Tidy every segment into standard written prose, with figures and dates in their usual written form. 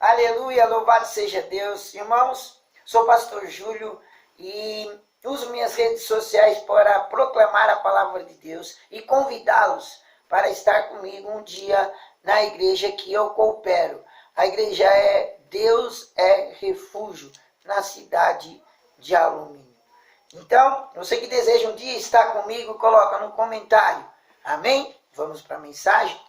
Aleluia, louvado seja Deus. Irmãos, sou o pastor Júlio e uso minhas redes sociais para proclamar a palavra de Deus e convidá-los para estar comigo um dia na igreja que eu coopero. A igreja é Deus é Refúgio, na cidade de Alumínio. Então, você que deseja um dia estar comigo, coloca no comentário. Amém? Vamos para a mensagem?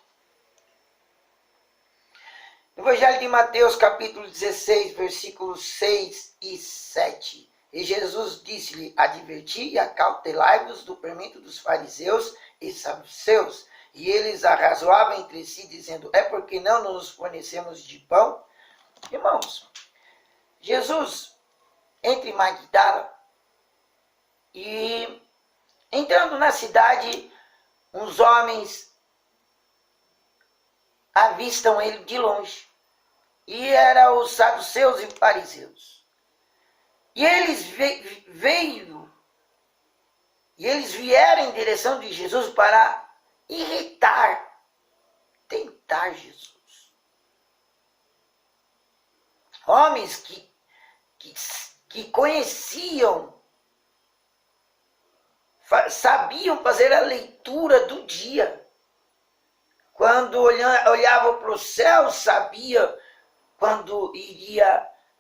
Evangelho de Mateus, capítulo 16, versículos 6 e 7. E Jesus disse-lhe: adverti e acautelai-vos do fermento dos fariseus e saduceus. E eles arrazoavam entre si, dizendo: é porque não nos fornecemos de pão? Irmãos, Jesus entra em Magdala e, entrando na cidade, uns homens avistam ele de longe. E eram os saduceus e fariseus. E eles vieram em direção de Jesus para irritar, tentar Jesus. Homens que conheciam, sabiam fazer a leitura do dia. Quando olhavam para o céu, sabia quando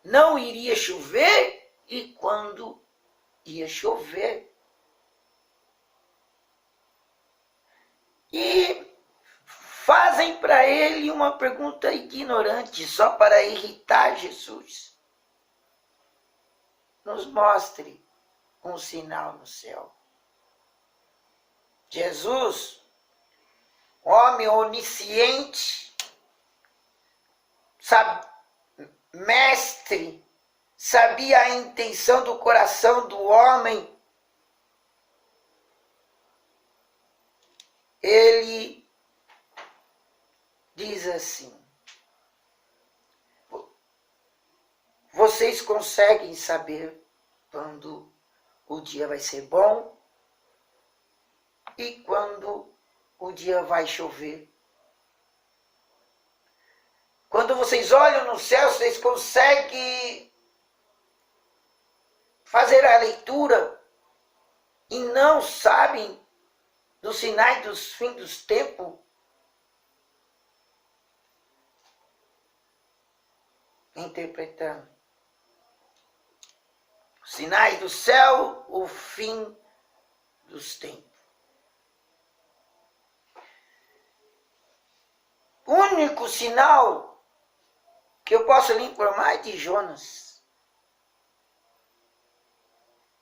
não iria chover e quando ia chover. E fazem para ele uma pergunta ignorante, só para irritar Jesus. Nos mostre um sinal no céu. Jesus, homem onisciente, mestre, sabia a intenção do coração do homem. Ele diz assim: vocês conseguem saber quando o dia vai ser bom e quando o dia vai chover? Quando vocês olham no céu, vocês conseguem fazer a leitura e não sabem dos sinais dos fins dos tempos? Interpretando. Os sinais do céu, o fim dos tempos. O único sinal que eu posso lhe informar é de Jonas.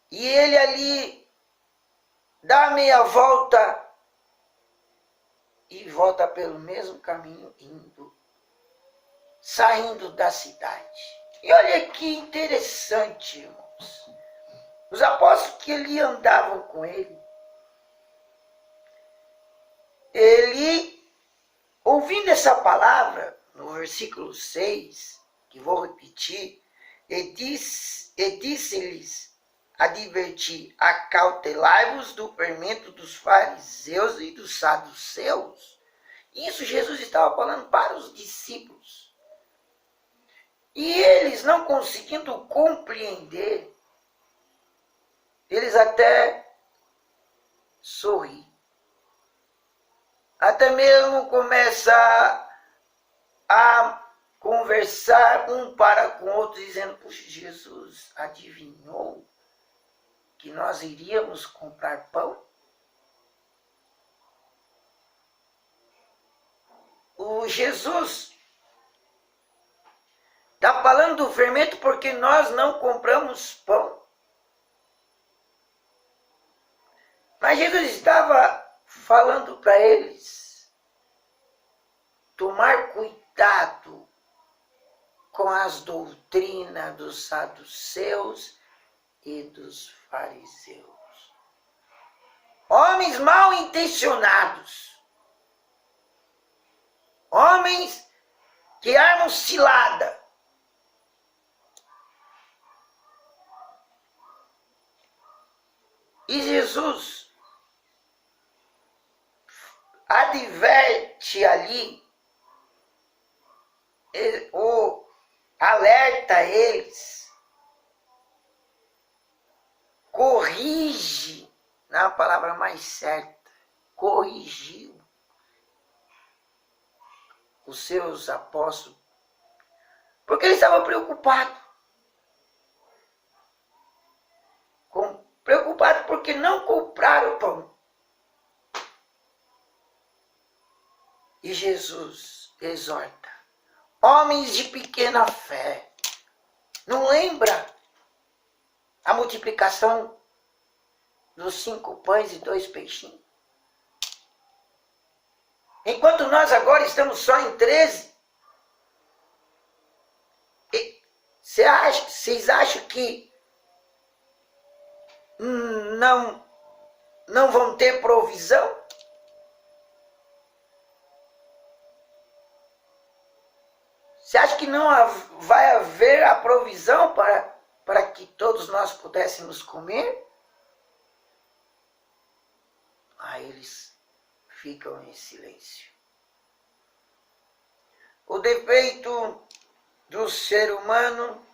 E ele ali dá meia volta e volta pelo mesmo caminho, saindo da cidade. E olha que interessante, irmãos. Os apóstolos que ali andavam com ele, ouvindo essa palavra, no versículo 6, que vou repetir, e disse-lhes, adverti, acautelai-vos do fermento dos fariseus e dos saduceus. Isso Jesus estava falando para os discípulos. E eles, não conseguindo compreender, eles até sorri. Até mesmo começa a conversar um para com o outro, dizendo: puxa, Jesus adivinhou que nós iríamos comprar pão? O Jesus está falando do fermento porque nós não compramos pão. Mas Jesus estava falando para eles tomar cuidado com as doutrinas dos saduceus e dos fariseus. Homens mal intencionados. Homens que armam cilada. E Jesus adverte ali alerta eles, corrige, não é a palavra mais certa, corrigiu os seus apóstolos, porque eles estavam preocupados. Preocupados porque não compraram o pão. E Jesus exorta: homens de pequena fé, não lembra a multiplicação dos 5 pães e 2 peixinhos? Enquanto nós agora estamos só em 13, vocês acham que não vão ter provisão? Você acha que não vai haver a provisão para que todos nós pudéssemos comer? Aí eles ficam em silêncio. O defeito do ser humano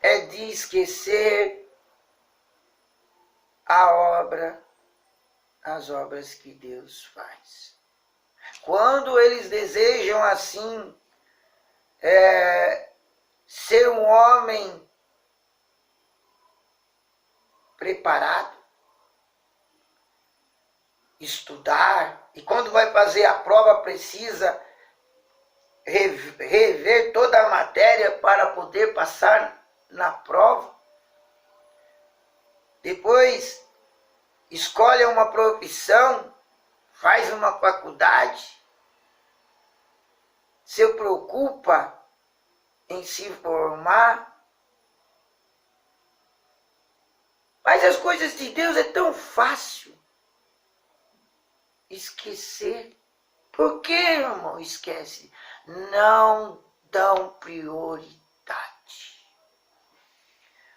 é de esquecer as obras que Deus faz. Quando eles desejam assim ser um homem preparado, estudar, e quando vai fazer a prova precisa rever toda a matéria para poder passar na prova. Depois escolhe uma profissão, faz uma faculdade, se preocupa em se formar. Mas as coisas de Deus é tão fácil esquecer. Por que, irmão, esquece? Não dão prioridade.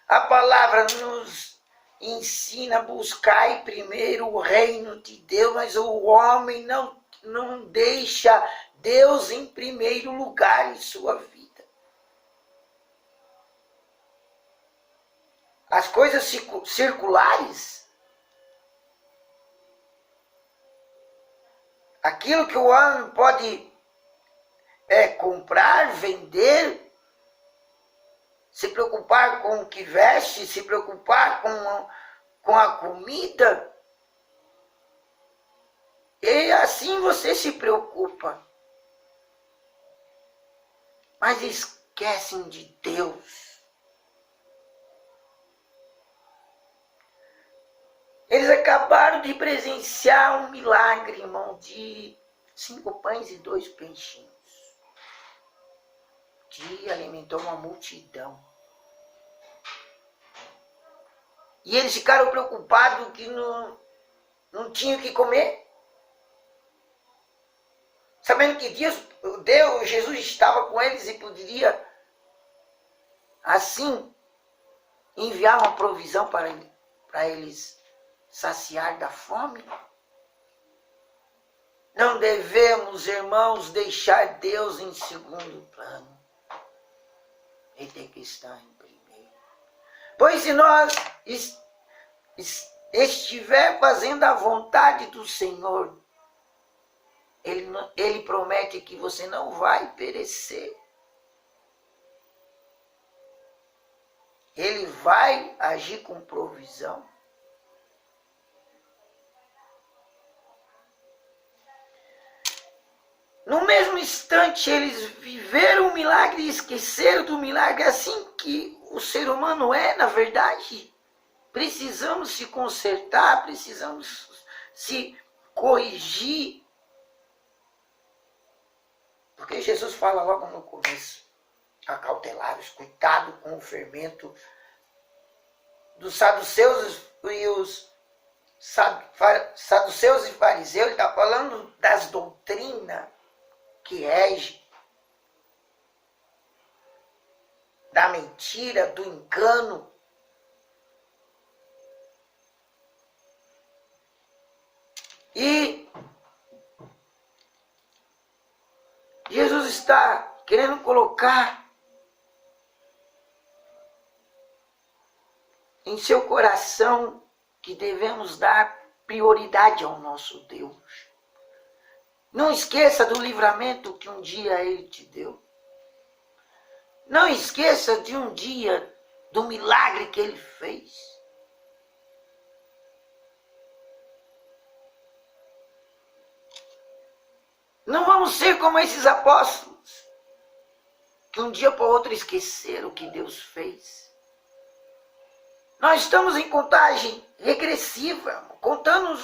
A palavra nos ensina a buscar primeiro o reino de Deus, mas o homem não deixa Deus em primeiro lugar em sua vida. As coisas circulares, aquilo que o homem pode comprar, vender, se preocupar com o que veste, se preocupar com a comida. E assim você se preocupa. Mas esquecem de Deus. Eles acabaram de presenciar um milagre, irmão, de 5 pães e 2 peixinhos. Que alimentou uma multidão. E eles ficaram preocupados que não tinham o que comer. Sabendo que Jesus estava com eles e poderia, assim, enviar uma provisão para eles saciar da fome. Não devemos, irmãos, deixar Deus em segundo plano. Ele tem que estar em primeiro. Pois se nós estiver fazendo a vontade do Senhor, Ele promete que você não vai perecer. Ele vai agir com provisão. No mesmo instante, eles viveram o milagre e esqueceram do milagre. Assim que o ser humano é, na verdade. Precisamos se consertar, precisamos se corrigir. Porque Jesus fala logo no começo: acautelados, cuidado com o fermento dos saduceus e os saduceus e fariseus. Ele está falando das doutrinas que rege, da mentira, do engano. E Jesus está querendo colocar em seu coração que devemos dar prioridade ao nosso Deus. Não esqueça do livramento que um dia Ele te deu. Não esqueça de um dia do milagre que Ele fez. Não vamos ser como esses apóstolos, que um dia para o outro esqueceram o que Deus fez. Nós estamos em contagem regressiva, contando os